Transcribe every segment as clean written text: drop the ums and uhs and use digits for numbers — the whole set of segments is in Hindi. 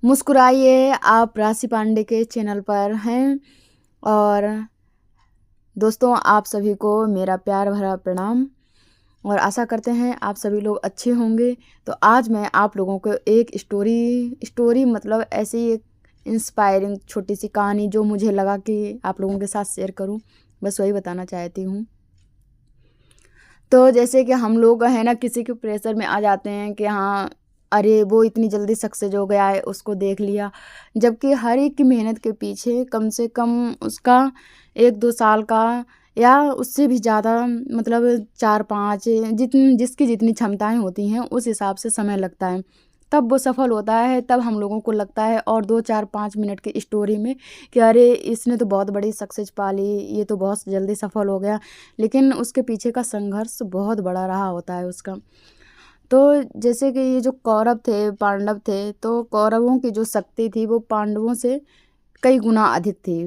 मुस्कुराइए, आप राशि पांडे के चैनल पर हैं। और दोस्तों, आप सभी को मेरा प्यार भरा प्रणाम और आशा करते हैं आप सभी लोग अच्छे होंगे। तो आज मैं आप लोगों को एक स्टोरी मतलब ऐसी एक इंस्पायरिंग छोटी सी कहानी जो मुझे लगा कि आप लोगों के साथ शेयर करूं, बस वही बताना चाहती हूं। तो जैसे कि हम लोग हैं ना, किसी के प्रेशर में आ जाते हैं कि हाँ, अरे वो इतनी जल्दी सक्सेस हो गया है, उसको देख लिया। जबकि हर एक की मेहनत के पीछे कम से कम उसका 1-2 साल का या उससे भी ज़्यादा मतलब 4-5 जिसकी जितनी क्षमताएं होती हैं उस हिसाब से समय लगता है, तब वो सफल होता है। तब हम लोगों को लगता है और 2-4-5 मिनट की स्टोरी में कि अरे इसने तो बहुत बड़ी सक्सेस पा ली, ये तो बहुत जल्दी सफल हो गया। लेकिन उसके पीछे का संघर्ष बहुत बड़ा रहा होता है उसका। तो जैसे कि ये जो कौरव थे, पांडव थे, तो कौरवों की जो शक्ति थी वो पांडवों से कई गुना अधिक थी।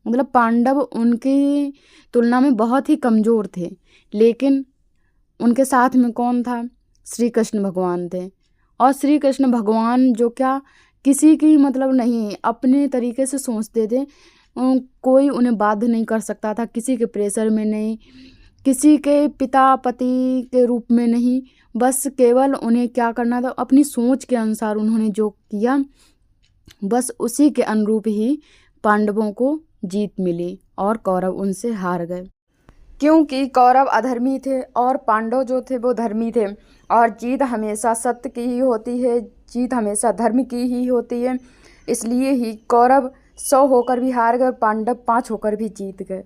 मतलब पांडव उनकी तुलना में बहुत ही कमज़ोर थे, लेकिन उनके साथ में कौन था? श्री कृष्ण भगवान थे। और श्री कृष्ण भगवान जो क्या किसी की मतलब नहीं, अपने तरीके से सोचते थे। कोई उन्हें बाध्य नहीं कर सकता था, किसी के प्रेशर में नहीं, किसी के पिता पति के रूप में नहीं। बस केवल उन्हें क्या करना था, अपनी सोच के अनुसार उन्होंने जो किया, बस उसी के अनुरूप ही पांडवों को जीत मिली और कौरव उनसे हार गए। क्योंकि कौरव अधर्मी थे और पांडव जो थे वो धर्मी थे। और जीत हमेशा सत्य की ही होती है, जीत हमेशा धर्म की ही होती है। इसलिए ही कौरव 100 होकर भी हार गए, पांडव 5 होकर भी जीत गए।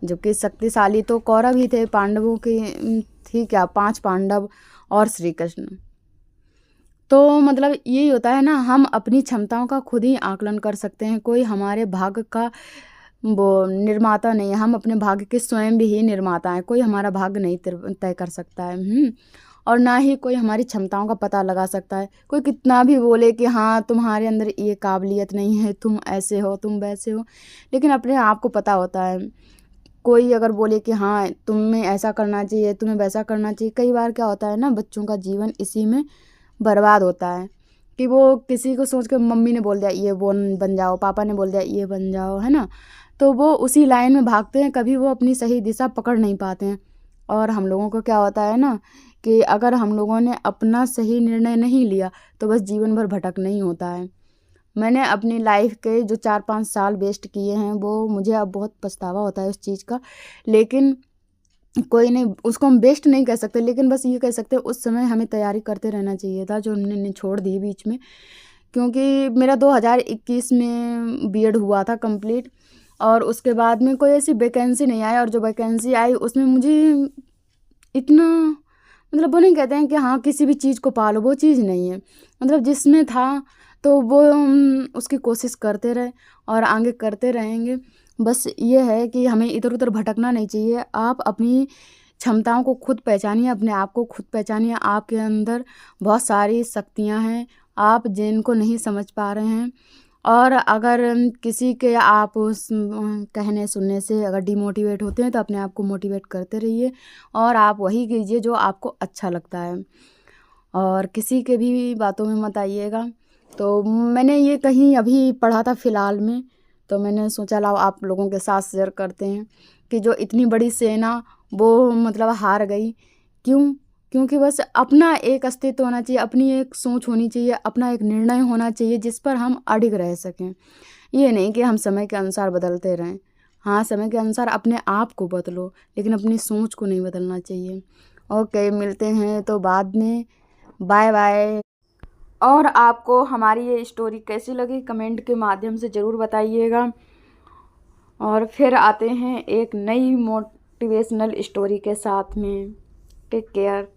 जबकि शक्तिशाली तो कौरव ही थे, पांडवों की थी क्या 5 पांडव और श्री कृष्ण। तो मतलब यही होता है ना, हम अपनी क्षमताओं का खुद ही आकलन कर सकते हैं। कोई हमारे भाग्य का वो निर्माता नहीं है, हम अपने भाग्य के स्वयं भी ही निर्माता हैं। कोई हमारा भाग्य नहीं तय कर सकता है। और ना ही कोई हमारी क्षमताओं का पता लगा सकता है। कोई कितना भी बोले कि हाँ तुम्हारे अंदर ये काबिलियत नहीं है, तुम ऐसे हो, तुम वैसे हो, लेकिन अपने आप को पता होता है। कोई अगर बोले कि हाँ तुम्हें ऐसा करना चाहिए, तुम्हें वैसा करना चाहिए, कई बार क्या होता है ना, बच्चों का जीवन इसी में बर्बाद होता है कि वो किसी को सोच के, मम्मी ने बोल दिया ये बन जाओ, पापा ने बोल दिया ये बन जाओ, है ना, तो वो उसी लाइन में भागते हैं, कभी वो अपनी सही दिशा पकड़ नहीं पाते हैं। और हम लोगों को क्या होता है ना कि अगर हम लोगों ने अपना सही निर्णय नहीं लिया तो बस जीवन भर भटकना ही होता है। मैंने अपनी लाइफ के जो 4-5 साल वेस्ट किए हैं, वो मुझे अब बहुत पछतावा होता है उस चीज़ का। लेकिन कोई नहीं, उसको हम बेस्ट नहीं कह सकते, लेकिन बस ये कह सकते हैं उस समय हमें तैयारी करते रहना चाहिए था, जो हमने छोड़ दी बीच में। क्योंकि मेरा 2021 में बीएड हुआ था कंप्लीट, और उसके बाद में कोई ऐसी वैकेंसी नहीं आई, और जो वैकेंसी आई उसमें मुझे इतना मतलब, वो नहीं कहते हैं कि हाँ किसी भी चीज़ को पालो, वो चीज़ नहीं है। मतलब जिसमें था तो वो हम उसकी कोशिश करते रहे और आगे करते रहेंगे। बस ये है कि हमें इधर उधर भटकना नहीं चाहिए। आप अपनी क्षमताओं को खुद पहचानिए, अपने आप को खुद पहचानिए। आपके अंदर बहुत सारी शक्तियाँ हैं, आप जिनको नहीं समझ पा रहे हैं। और अगर किसी के आप उस कहने सुनने से अगर डिमोटिवेट होते हैं तो अपने आप को मोटिवेट करते रहिए और आप वही कीजिए जो आपको अच्छा लगता है, और किसी के भी बातों में मत आइएगा। तो मैंने ये कहीं अभी पढ़ा था फ़िलहाल में, तो मैंने सोचा लाओ आप लोगों के साथ शेयर करते हैं कि जो इतनी बड़ी सेना वो मतलब हार गई, क्यों? क्योंकि बस अपना एक अस्तित्व होना चाहिए, अपनी एक सोच होनी चाहिए, अपना एक निर्णय होना चाहिए जिस पर हम अडिग रह सकें। ये नहीं कि हम समय के अनुसार बदलते रहें। हाँ, समय के अनुसार अपने आप को बदलो, लेकिन अपनी सोच को नहीं बदलना चाहिए। ओके, मिलते हैं तो बाद में। Bye bye. और आपको हमारी ये स्टोरी कैसी लगी कमेंट के माध्यम से ज़रूर बताइएगा। और फिर आते हैं एक नई मोटिवेशनल स्टोरी के साथ में। Take care.